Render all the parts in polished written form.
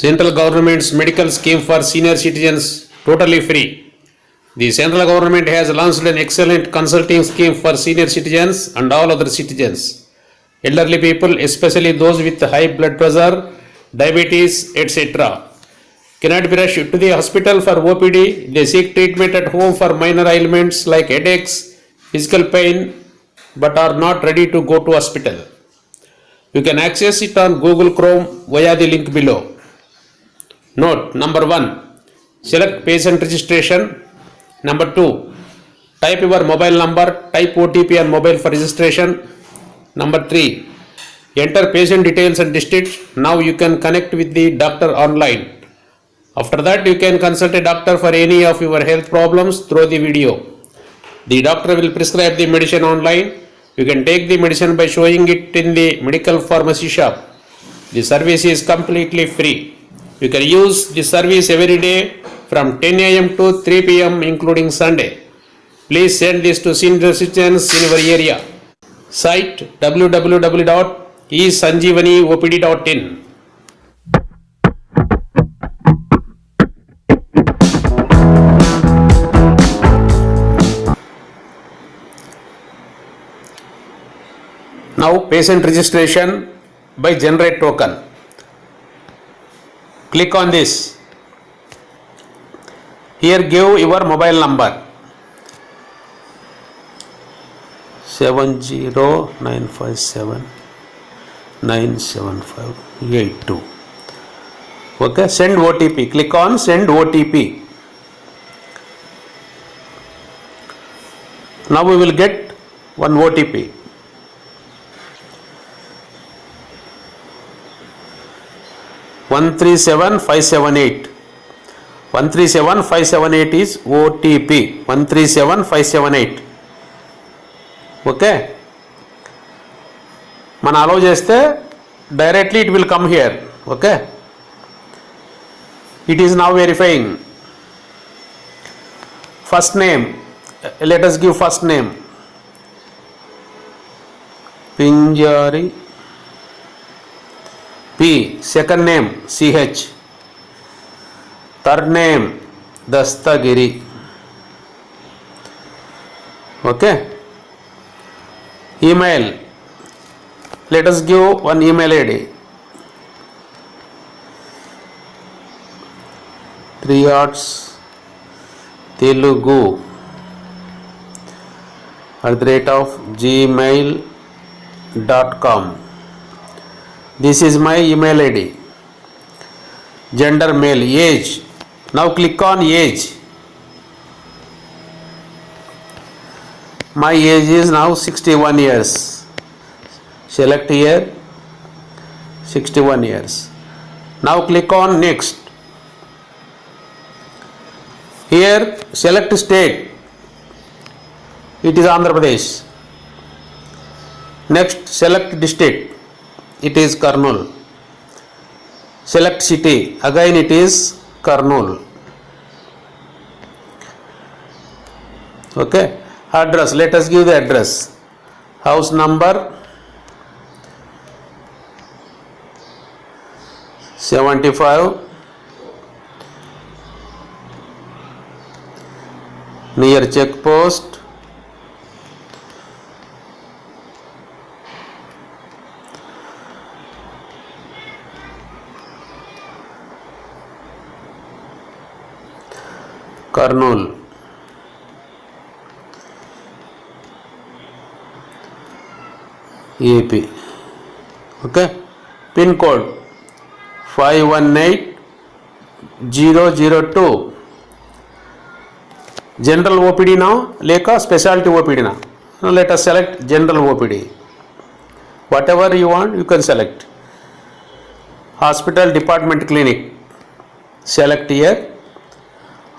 Central government's medical scheme for senior citizens totally free. The central government has launched an excellent consulting scheme for senior citizens and all other citizens. Elderly people, especially those with high blood pressure, diabetes, etc., cannot be rushed to the hospital for OPD. They seek treatment at home for minor ailments like headaches, physical pain, but are not ready to go to hospital. You can access it on Google Chrome via the link below. Note number 1. Select patient registration. Number 2. Type your mobile number. Type OTP on mobile for registration. Number 3. Enter patient details and district. Now you can connect with the doctor online. After that, you can consult a doctor for any of your health problems through the video. The doctor will prescribe the medicine online. You can take the medicine by showing it in the medical pharmacy shop. The service is completely free. You can use the service every day from 10 a.m. to 3 p.m. including Sunday. Please send this to senior citizens in your area. Site www.esanjeevaniopd.in. Now patient registration by generate token. Click on this. Here give your mobile number 709579758 Okay, send OTP. Click on send OTP. Now we will get one OTP. 137578. 137578 is OTP. 137578. Okay. Man allow cheste directly it will come here. Okay. It is now verifying. First name. Let us give first name. Pinjari P. Second name CH. Third name Dastagiri. Okay. Email. Let us give one email ID. 3 hours Telugu @gmail.com. This is my email ID. Gender male. Age. Now click on age. My age is now 61 years. Select here 61 years. Now click on next. Here select state. It is Andhra Pradesh. Next select district. It is Kurnool. Select city. Again it is Kurnool. Okay. Address. Let us give the address. House number 75 near check post. Kurnool. AP. Okay. Pin code 518002. General OPD now, leka specialty OPD now. Now let us select general OPD. Whatever you want, you can select. Hospital department clinic. Select here.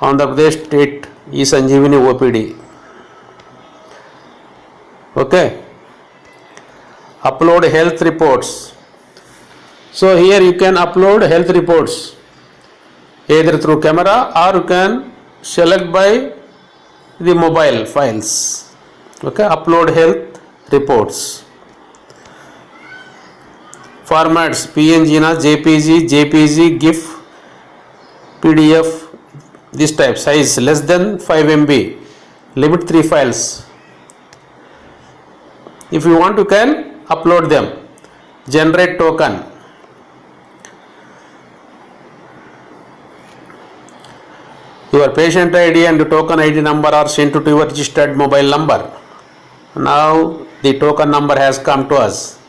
Andhra Pradesh State eSanjeevani OPD. Okay. Upload health reports. So here you can upload health reports either through camera or you can select by the mobile files. Okay. Upload health reports. formats PNG na JPG, GIF, PDF, this type, size less than 5 MB, limit 3 files. If you want, you can upload them. Generate token. Your patient ID and token ID number are sent to your registered mobile number. Now the token number has come to us.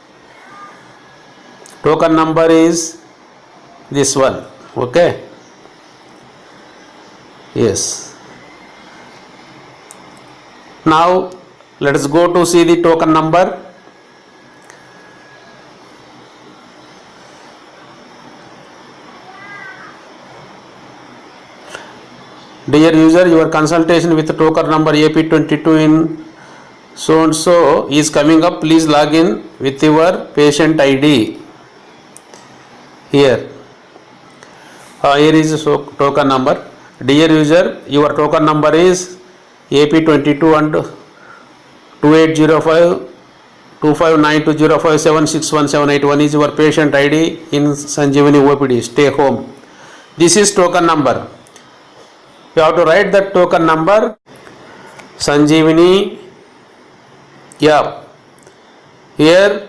Token number is this one. Okay. Yes. Now let us go to see the token number. Dear user, your consultation with token number AP22 in so and so is coming up. Please log in with your patient ID. Here is token number. Dear user, your token number is AP22 and 2805 259205761781 is your patient ID in Sanjeevani OPD. Stay home. This is token number. You have to write that token number. Sanjeevani app. Here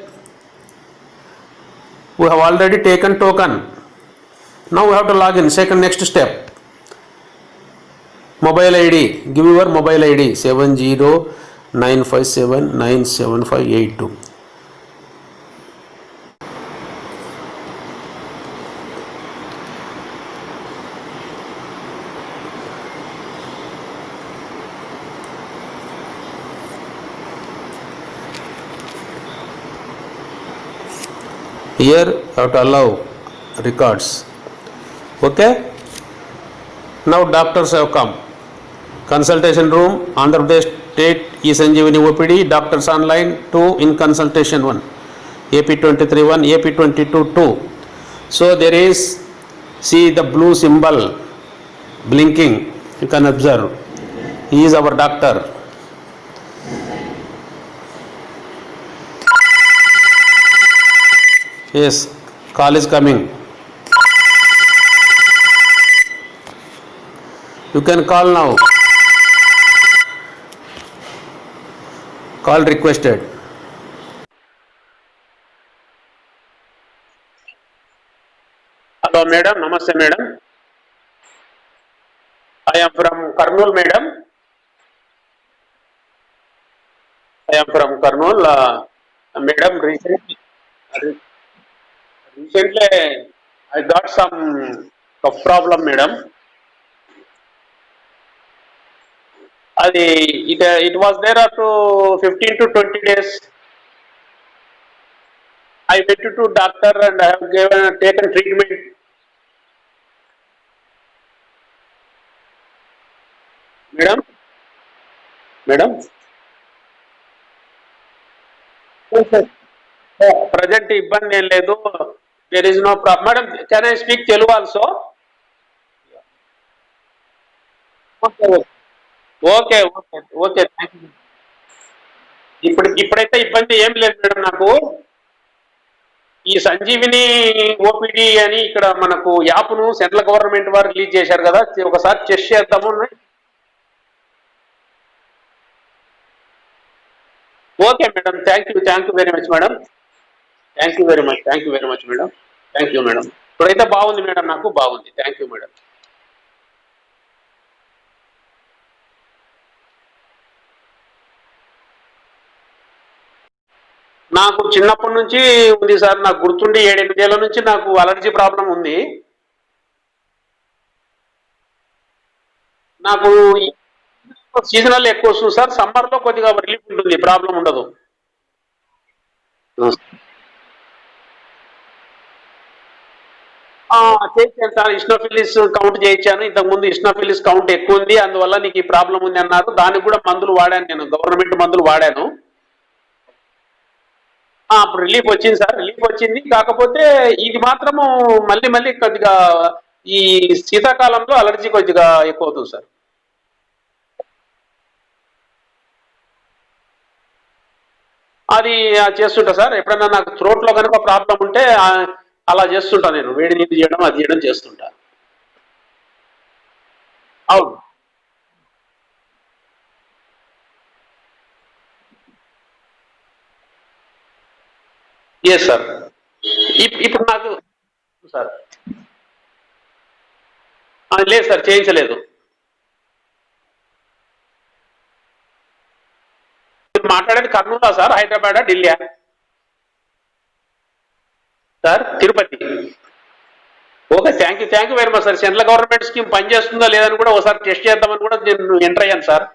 we have already taken token. Now we have to log in. Second next step. Mobile ID. Give your mobile ID 70957975582. Here you have to allow records. Okay. Now doctors have come. Consultation room, Andhra Pradesh State E-Sanjeevani OPD, doctors online 2 in consultation 1, AP23 1, AP22 2. So there is, see the blue symbol blinking, you can observe. He is our doctor. Yes, call is coming. You can call now. Call requested. Hello madam, namaste madam. I am from Kurnool madam. I am from Kurnool. Madam, recently I got some cough problem madam. It was there up to 15 to 20 days. I went to doctor and I have taken treatment. Madam. Present ఇబ్బంది ఏం లేదు. There is no problem. Madam, can I speak Telugu also? Okay. Thank you. ఇప్పుడైతే ఇబ్బంది ఏం లేదు madam. నాకు ఈ Sanjeevini OPD అని ఇక్కడ మనకు యాప్ను సెంట్రల్ గవర్నమెంట్ వారు రిలీజ్ చేశారు కదా, ఒకసారి చెక్ చేద్దాము. Okay madam, thank you very much madam. Thank you very much madam. Thank you madam. ఇప్పుడైతే బాగుంది మేడం, నాకు బాగుంది. Thank you madam. నాకు చిన్నప్పటి నుంచి ఉంది సార్, నాకు గుర్తుండి 7-8 ఏళ్ల నుంచి నాకు అలర్జీ ప్రాబ్లం ఉంది. నాకు సీజనల్ ఎక్కువ వస్తుంది సార్, సమ్మర్ లో కొద్దిగా రిలీఫ్ ఉంటుంది, ప్రాబ్లం ఉండదు. చేయించాను సార్, ఇస్నోఫిలిస్ కౌంట్ చేయించాను. ఇంతకుముందు ఇస్నోఫిలిస్ కౌంట్ ఎక్కువ ఉంది, అందువల్ల నీకు ఈ ప్రాబ్లం ఉంది అన్నారు. దానికి కూడా మందులు వాడాను, నేను గవర్నమెంట్ మందులు వాడాను. అప్పుడు రిలీఫ్ వచ్చింది సార్, రిలీఫ్ వచ్చింది. కాకపోతే ఇది మాత్రము మళ్ళీ కొద్దిగా ఈ శీతాకాలంలో అలర్జీ కొద్దిగా ఎక్కువ అవుతుంది సార్. అది చేస్తుంటా సార్. ఎప్పుడైనా నాకు థ్రోట్లో కనుక ప్రాబ్లం ఉంటే అలా చేస్తుంటా, నేను వేడి నీళ్ళు చేయడం అది చేయడం చేస్తుంటా. అవును. Yes sir. ఇప్పుడు నాకు సార్ లేదు సార్, చేయించలేదు. మీరు మాట్లాడేది కర్నూలా సార్, హైదరాబాదా, Delhi? Sir Tirupati. Okay, thank you very much sir. Central government scheme పనిచేస్తుందా లేదని కూడా ఒకసారి టెస్ట్ చేద్దామని కూడా నేను ఎంటర్ అయ్యాను sir.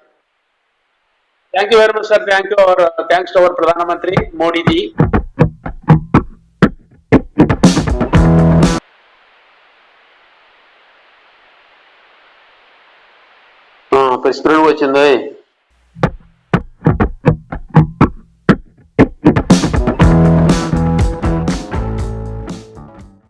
Thank you very much sir. Thanks to our ప్రధానమంత్రి మోడీజీ. ప్రెసిడెంట్ వచ్చింది.